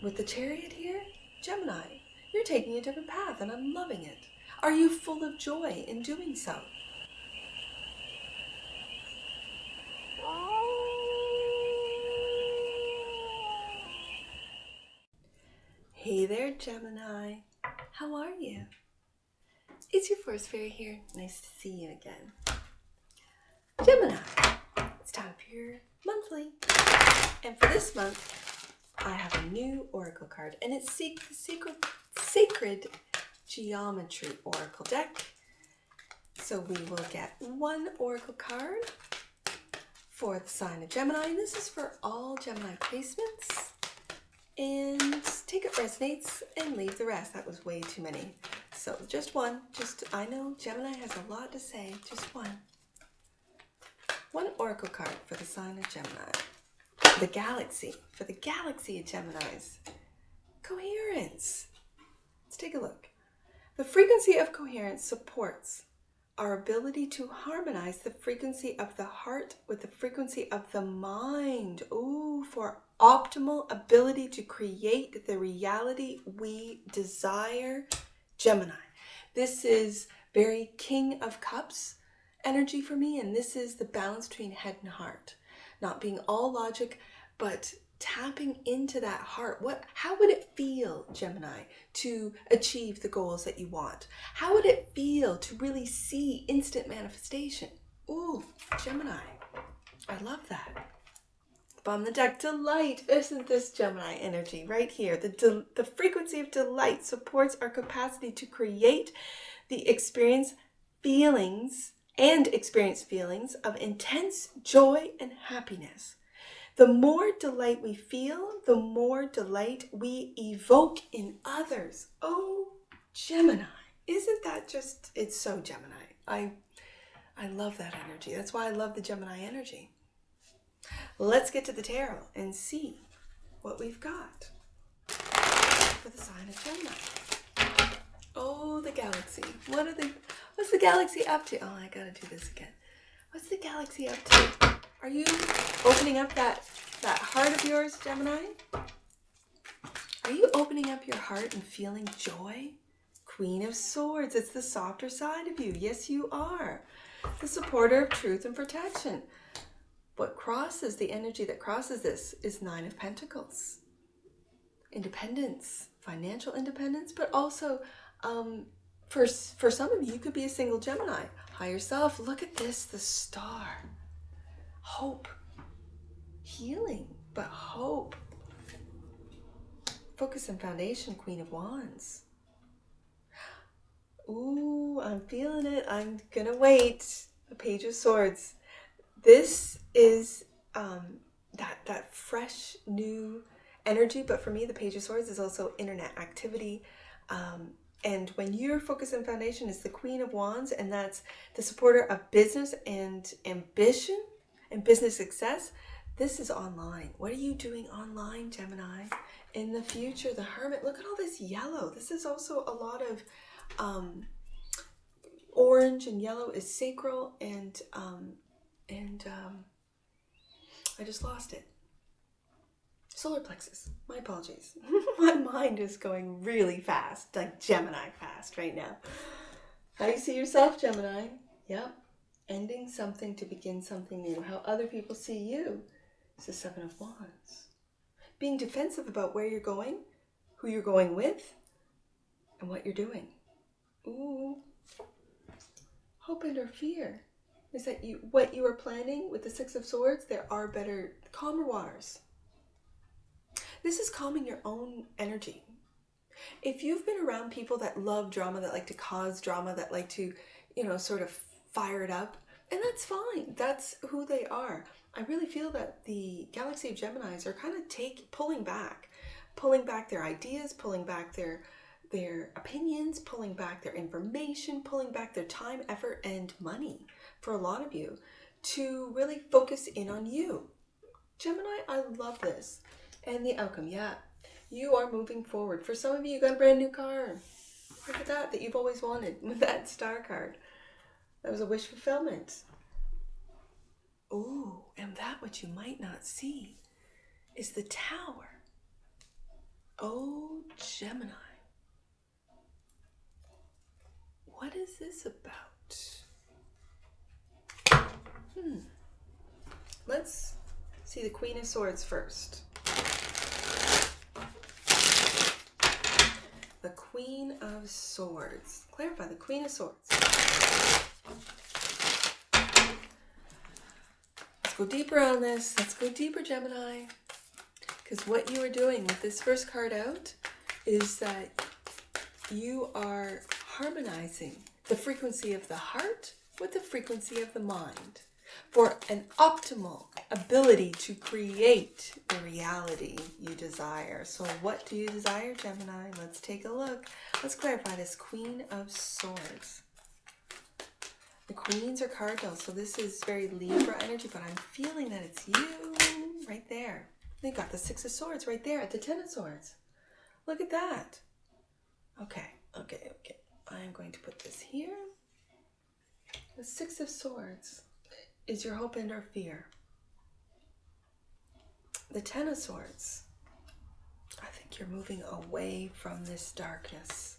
with the Chariot here, Gemini, you're taking a different path and I'm loving it. Are you full of joy in doing so? Hey there, Gemini. How are you? It's your forest fairy here. Nice to see you again. Gemini, it's time for your monthly. And for this month, I have a new oracle card, and it's the Sacred Geometry Oracle deck. So we will get one oracle card for the sign of Gemini. And this is for all Gemini placements. And take it resonates and leave the rest. That was way too many. So just one. I know Gemini has a lot to say. Just one. One oracle card for the sign of Gemini. The galaxy. For the galaxy of Geminis. Coherence. Let's take a look. The frequency of coherence supports our ability to harmonize the frequency of the heart with the frequency of the mind. Ooh, for optimal ability to create the reality we desire, Gemini. This is very King of Cups energy for me, and this is the balance between head and heart. Not being all logic, but tapping into that heart. How would it feel, Gemini, to achieve the goals that you want? How would it feel to really see instant manifestation? Ooh, Gemini, I love that. Bottom of the deck, delight. Isn't this Gemini energy right here? The frequency of delight supports our capacity to create the experience feelings of intense joy and happiness. The more delight we feel, the more delight we evoke in others. Oh, Gemini. Isn't that just, it's so Gemini. I love that energy. That's why I love the Gemini energy. Let's get to the tarot and see what we've got for the sign of Gemini. Oh, the galaxy. What's the galaxy up to? Oh, I gotta do this again. What's the galaxy up to? Are you opening up that heart of yours, Gemini? Are you opening up your heart and feeling joy? Queen of Swords. It's the softer side of you. Yes, you are. The supporter of truth and protection. The energy that crosses this is Nine of Pentacles. Independence, financial independence, but also for some of you could be a single Gemini. Higher self. Look at this, the star. Hope. Healing, but hope. Focus and foundation, Queen of Wands. Ooh, I'm feeling it. I'm gonna wait. The Page of Swords. This is that fresh, new energy, but for me, the Page of Swords is also internet activity. And when your focus and foundation is the Queen of Wands, and that's the supporter of business and ambition and business success, this is online. What are you doing online, Gemini? In the future, the Hermit. Look at all this yellow. This is also a lot of orange, and yellow is sacral, and I just lost it. Solar plexus. My apologies. My mind is going really fast, like Gemini fast right now. How do you see yourself, Gemini? Yep. Ending something to begin something new. How other people see you is the Seven of Wands. Being defensive about where you're going, who you're going with, and what you're doing. Ooh. Hope and or fear is that what you are planning with the Six of Swords, there are better, calmer waters. This is calming your own energy. If you've been around people that love drama, that like to cause drama, that like to, sort of fire it up, and that's fine. That's who they are. I really feel that the galaxy of Geminis are kind of pulling back their ideas, pulling back their opinions, pulling back their information, pulling back their time, effort, and money for a lot of you to really focus in on you. Gemini, I love this. And the outcome, yeah. You are moving forward. For some of you, you got a brand new car. Look at that you've always wanted with that star card. That was a wish fulfillment. Ooh, and that what you might not see is the Tower. Oh, Gemini. What is this about? Let's see the Queen of Swords first. The Queen of Swords. Clarify the Queen of Swords. Let's go deeper on this. Let's go deeper, Gemini. Because what you are doing with this first card out is that you are harmonizing the frequency of the heart with the frequency of the mind for an optimal ability to create the reality you desire. So what do you desire, Gemini? Let's take a look. Let's clarify this Queen of Swords. The queens are cardinal, so this is very Libra energy, but I'm feeling that it's you right there. They got the Six of Swords right there at the Ten of Swords. Look at that. Okay. I'm going to put this here. The Six of Swords is your hope and or fear. The Ten of Swords, I think you're moving away from this darkness,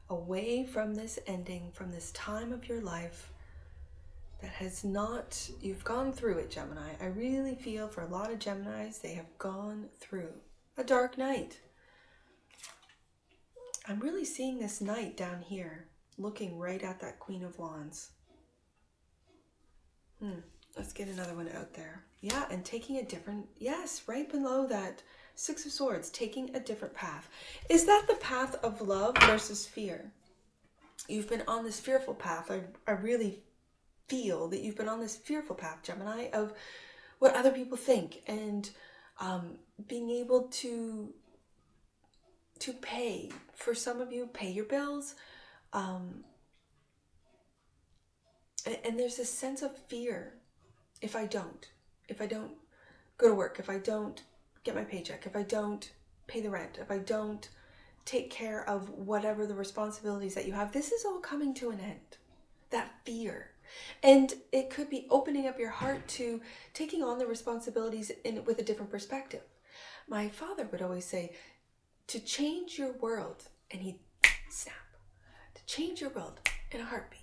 away from this ending, from this time of your life that has not, you've gone through it, Gemini. I really feel for a lot of Geminis, they have gone through a dark night. I'm really seeing this knight down here, looking right at that Queen of Wands. Let's get another one out there. Yeah, and taking a different, yes, right below that Six of Swords, taking a different path. Is that the path of love versus fear? You've been on this fearful path. I really feel that you've been on this fearful path, Gemini, of what other people think and being able to pay, for some of you, pay your bills. And there's this sense of fear. If I don't go to work, if I don't get my paycheck, if I don't pay the rent, if I don't take care of whatever the responsibilities that you have, this is all coming to an end. That fear. And it could be opening up your heart to taking on the responsibilities with a different perspective. My father would always say, to change your world, and he'd snap, to change your world in a heartbeat,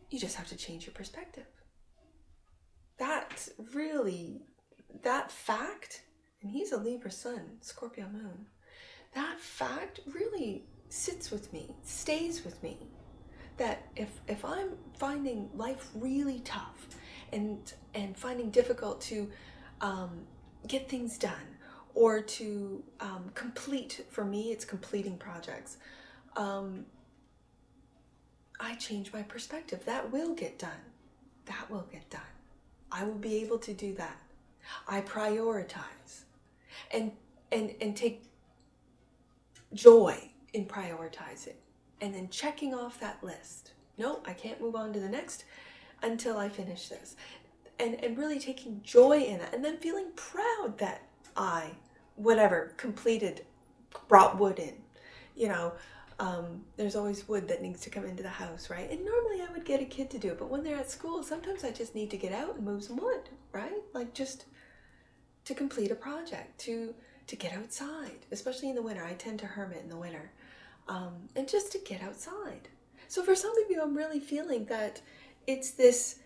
you just have to change your perspective. That fact, and he's a Libra sun, Scorpio moon, that fact really sits with me, stays with me, that if I'm finding life really tough and finding difficult to get things done, or to complete, for me, it's completing projects. I change my perspective. That will get done. That will get done. I will be able to do that. I prioritize and take joy in prioritizing and then checking off that list. No, I can't move on to the next until I finish this. And really taking joy in it, and then feeling proud that I, completed, brought wood in. There's always wood that needs to come into the house, right? And normally I would get a kid to do it, but when they're at school, sometimes I just need to get out and move some wood, right? Like just to complete a project, to get outside, especially in the winter. I tend to hermit in the winter, and just to get outside. So for some of you, I'm really feeling that it's this,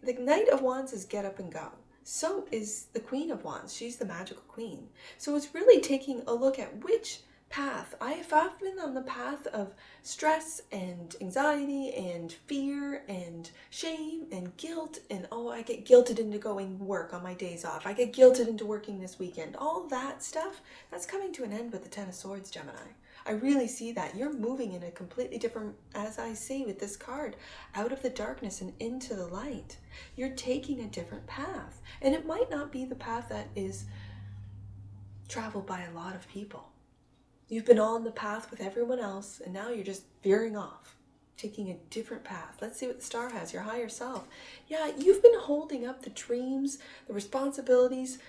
the Knight of Wands is get up and go. So is the Queen of Wands. She's the magical queen. So it's really taking a look at which path. I've been on the path of stress and anxiety and fear and shame and guilt, and I get guilted into going work on my days off. I get guilted into working this weekend. All that stuff, that's coming to an end with the Ten of Swords, Gemini. I really see that. You're moving in a completely different, as I say with this card, out of the darkness and into the light. You're taking a different path. And it might not be the path that is traveled by a lot of people. You've been on the path with everyone else, and now you're just veering off, taking a different path. Let's see what the star has, your higher self. Yeah, you've been holding up the dreams, the responsibilities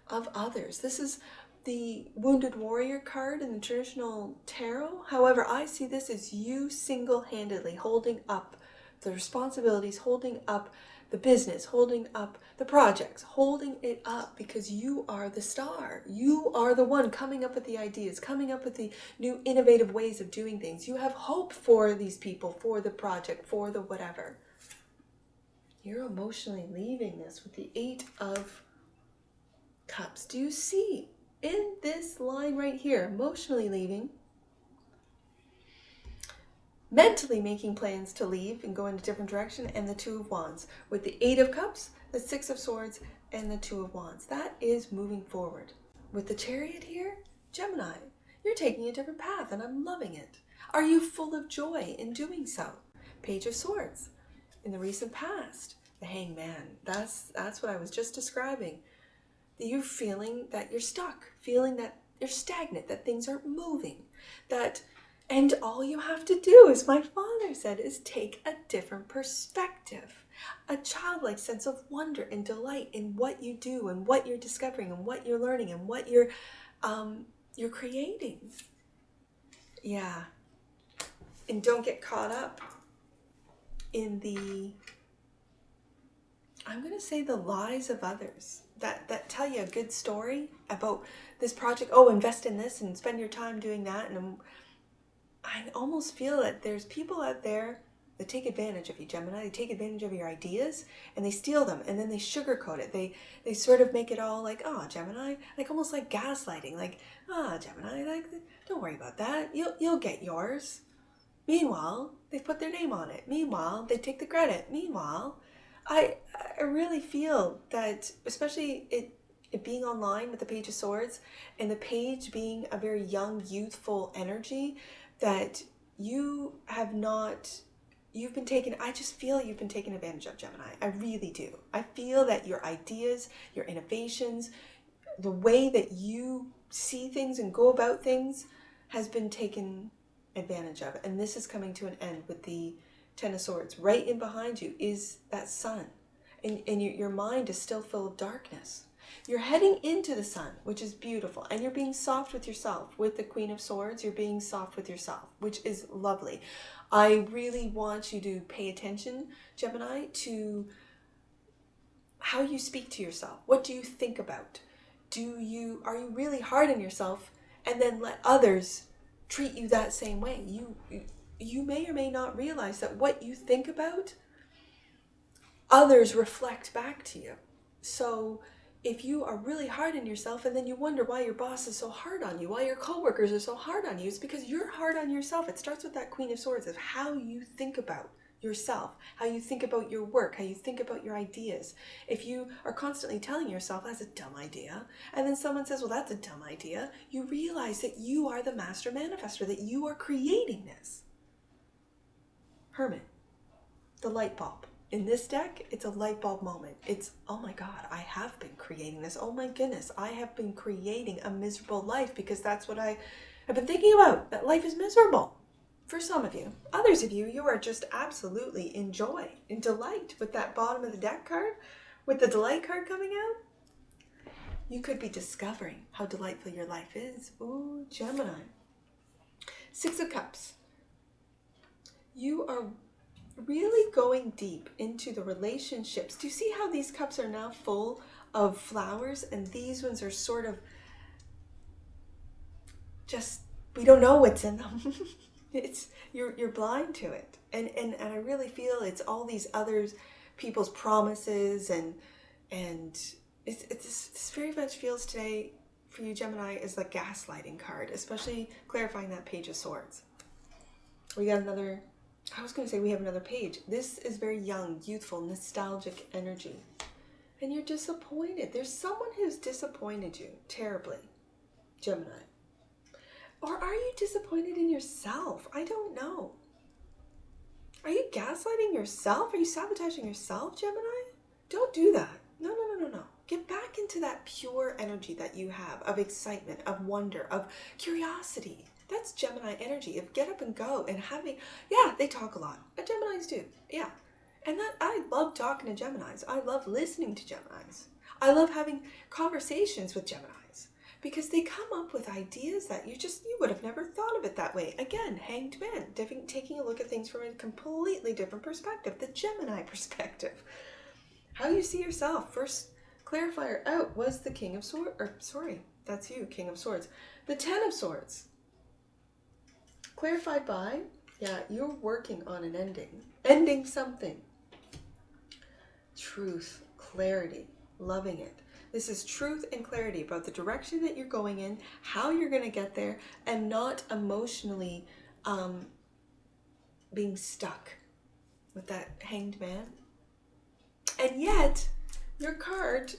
of others. This is the Wounded Warrior card in the traditional tarot. However, I see this as you single-handedly holding up the responsibilities, holding up the business, holding up the projects, holding it up because you are the star. You are the one coming up with the ideas, coming up with the new innovative ways of doing things. You have hope for these people, for the project, for the whatever. You're emotionally leaving this with the 8 of Cups. Do you see in this line right here, emotionally leaving, mentally making plans to leave and go in a different direction, and the 2 of Wands with the 8 of Cups, the 6 of Swords, and the 2 of Wands. That is moving forward. With the Chariot here, Gemini, you're taking a different path and I'm loving it. Are you full of joy in doing so? Page of Swords. In the recent past, the Hangman. That's what I was just describing. You're feeling that you're stuck, feeling that you're stagnant, that things aren't moving, and all you have to do, as my father said, is take a different perspective, a childlike sense of wonder and delight in what you do and what you're discovering and what you're learning and what you're creating. Yeah. And don't get caught up in I'm going to say the lies of others that tell you a good story about this project. Oh, invest in this and spend your time doing that. And I almost feel that there's people out there that take advantage of you, Gemini. They take advantage of your ideas and they steal them and then they sugarcoat it. They sort of make it all like, oh, Gemini, like almost like gaslighting. Like, Gemini, like, don't worry about that. You'll get yours. Meanwhile, they put their name on it. Meanwhile, they take the credit. Meanwhile, I really feel that, especially it being online with the Page of Swords and the page being a very young, youthful energy, that I just feel you've been taken advantage of, Gemini. I really do. I feel that your ideas, your innovations, the way that you see things and go about things has been taken advantage of. And this is coming to an end with the 10 of Swords. Right in behind you is that sun. And your mind is still full of darkness. You're heading into the sun, which is beautiful. And you're being soft with yourself. With the Queen of Swords, you're being soft with yourself, which is lovely. I really want you to pay attention, Gemini, to how you speak to yourself. What do you think about? Are you really hard on yourself and then let others treat you that same way? You may or may not realize that what you think about, others reflect back to you. So if you are really hard on yourself and then you wonder why your boss is so hard on you, why your coworkers are so hard on you, it's because you're hard on yourself. It starts with that Queen of Swords of how you think about yourself, how you think about your work, how you think about your ideas. If you are constantly telling yourself that's a dumb idea, and then someone says, well, that's a dumb idea, you realize that you are the master manifestor, that you are creating this. Hermit, the light bulb. In this deck, it's a light bulb moment. It's, oh my God, I have been creating this. Oh my goodness, I have been creating a miserable life because that's what I've been thinking about, that life is miserable. For some of you. Others of you, you are just absolutely in joy, in delight with that bottom of the deck card, with the delight card coming out. You could be discovering how delightful your life is. Ooh, Gemini. 6 of Cups. You are really going deep into the relationships. Do you see how these cups are now full of flowers and these ones are sort of just, we don't know what's in them. It's you're blind to it. And I really feel it's all these other people's promises and this very much feels today for you, Gemini, is the gaslighting card, especially clarifying that Page of Swords. We got another, I was going to say we have another page. This is very young, youthful, nostalgic energy. And you're disappointed. There's someone who's disappointed you terribly, Gemini. Or are you disappointed in yourself? I don't know. Are you gaslighting yourself? Are you sabotaging yourself, Gemini? Don't do that. No. Get back into that pure energy that you have of excitement, of wonder, of curiosity. That's Gemini energy of get up and go and having, yeah, they talk a lot. Geminis do, yeah. And that I love talking to Geminis. I love listening to Geminis. I love having conversations with Geminis because they come up with ideas that you would have never thought of it that way. Again, Hanged Man, taking a look at things from a completely different perspective, the Gemini perspective. How you see yourself. First clarifier out was the King of Swords, or sorry, that's you, King of Swords. The Ten of Swords. Clarified by, yeah, you're working on an ending. Ending something. Truth, clarity, loving it. This is truth and clarity about the direction that you're going in, how you're going to get there, and not emotionally being stuck with that Hanged Man. And yet, your card,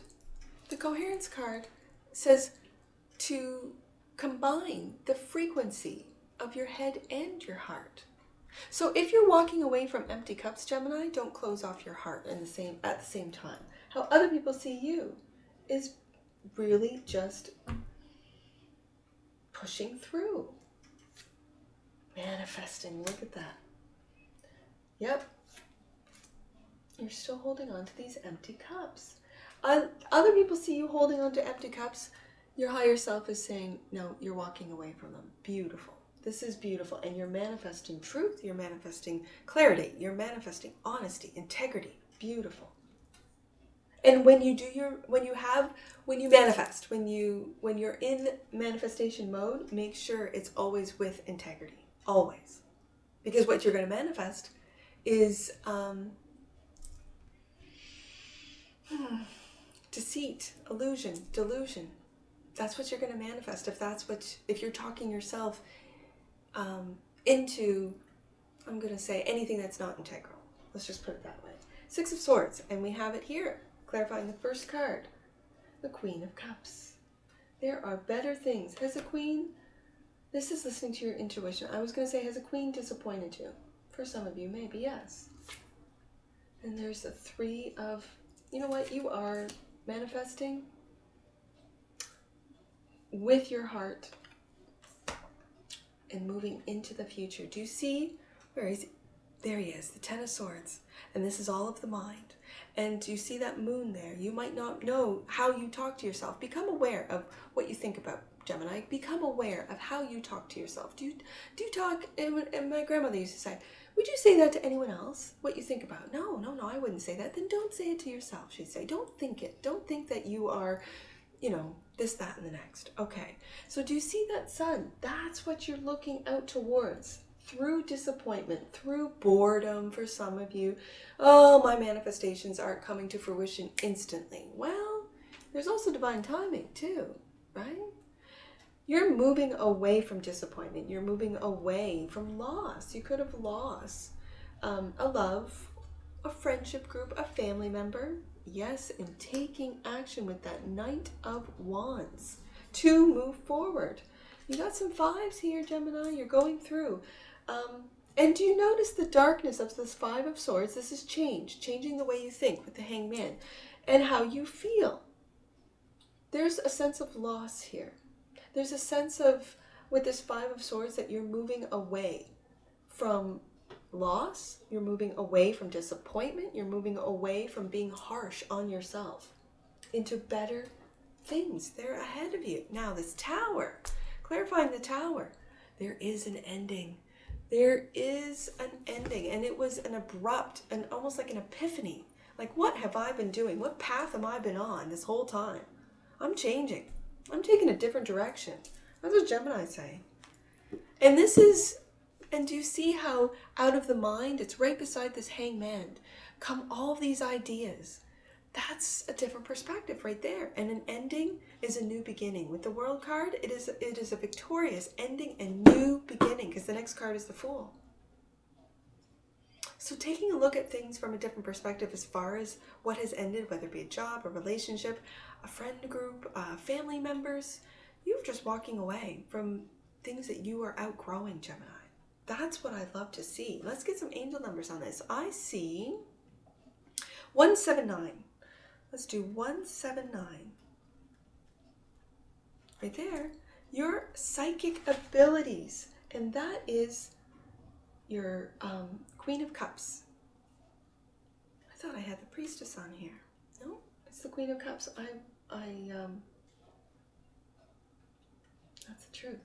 the coherence card, says to combine the frequency of your head and your heart. So if you're walking away from empty cups, Gemini, don't close off your heart at the same time. How other people see you is really just pushing through. Manifesting, look at that. Yep. You're still holding on to these empty cups. Other people see you holding on to empty cups. Your higher self is saying, no, you're walking away from them. Beautiful. This is beautiful. And you're manifesting truth. You're manifesting clarity. You're manifesting honesty, integrity. Beautiful. And when you manifest, when you're in manifestation mode, make sure it's always with integrity. Always. Because what you're going to manifest is deceit, illusion, delusion. That's what you're going to manifest. If you're talking yourself into, I'm going to say, anything that's not integral. Let's just put it that way. Six of Swords, and we have it here, clarifying the first card, the Queen of Cups. There are better things. Has a queen, this is listening to your intuition. I was going to say, has a queen disappointed you? For some of you, maybe, yes. And there's the Three of, you know what, you are manifesting with your heart and moving into the future. Do you see? Where is he? There he is, the Ten of Swords. And this is all of the mind. And do you see that moon there? You might not know how you talk to yourself. Become aware of what you think about, Gemini. Become aware of how you talk to yourself. Do you talk, and my grandmother used to say, would you say that to anyone else? What you think about? No, I wouldn't say that. Then don't say it to yourself, she'd say. Don't think it. Don't think that you are, this, that, and the next. Okay. So do you see that sun? That's what you're looking out towards. Through disappointment, through boredom for some of you. Oh, my manifestations aren't coming to fruition instantly. Well, there's also divine timing too, right? You're moving away from disappointment. You're moving away from loss. You could have lost a love, a friendship group, a family member. Yes, and taking action with that Knight of Wands to move forward. You got some fives here, Gemini. You're going through. And do you notice the darkness of this Five of Swords? This is changing the way you think with the Hanged Man and how you feel. There's a sense of loss here. There's a sense of, with this Five of Swords, that you're moving away from loss. You're moving away from disappointment. You're moving away from being harsh on yourself into better things. They're ahead of you. Now this Tower, clarifying the Tower, there is an ending. There is an ending, and it was an abrupt and almost like an epiphany. Like, what have I been doing? What path have I been on this whole time? I'm changing. I'm taking a different direction. That's what Gemini say. And do you see how out of the mind, it's right beside this Hanged Man, come all these ideas. That's a different perspective right there. And an ending is a new beginning. With the World card, it is a victorious ending and new beginning, because the next card is the Fool. So taking a look at things from a different perspective as far as what has ended, whether it be a job, a relationship, a friend group, family members, you're just walking away from things that you are outgrowing, Gemini. That's what I love to see. Let's get some angel numbers on this. I see 179. Let's do 179. Right there. Your psychic abilities. And that is your Queen of Cups. I thought I had the Priestess on here. No, it's the Queen of Cups. That's the truth.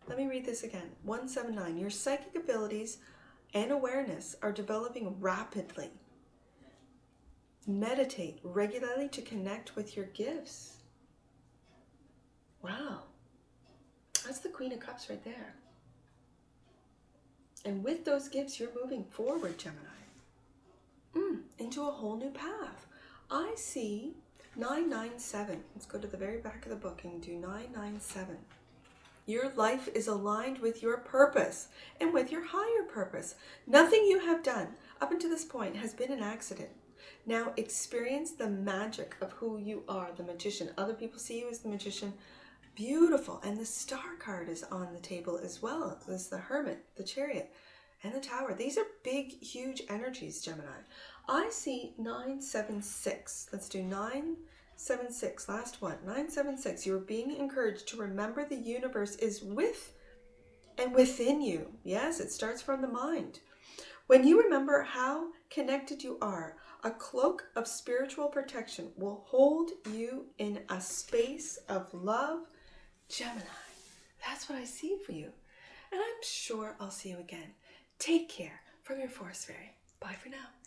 Let me read this again. 179. Your psychic abilities and awareness are developing rapidly. meditate regularly to connect with your gifts. Wow. That's the Queen of Cups right there. And with those gifts, you're moving forward, Gemini, into a whole new path. I see 997. Let's go to the very back of the book and do 997. Your life is aligned with your purpose and with your higher purpose. Nothing you have done up until this point has been an accident. Now experience the magic of who you are, the magician. Other people see you as the magician. Beautiful. And the star card is on the table as well. There's the hermit, the chariot, and the tower. These are big, huge energies, Gemini. I see 976. Let's do 976. Last one. 976. You're being encouraged to remember the universe is with and within you. Yes, it starts from the mind. When you remember how connected you are, a cloak of spiritual protection will hold you in a space of love. Gemini, that's what I see for you. And I'm sure I'll see you again. Take care from your Force Fairy. Bye for now.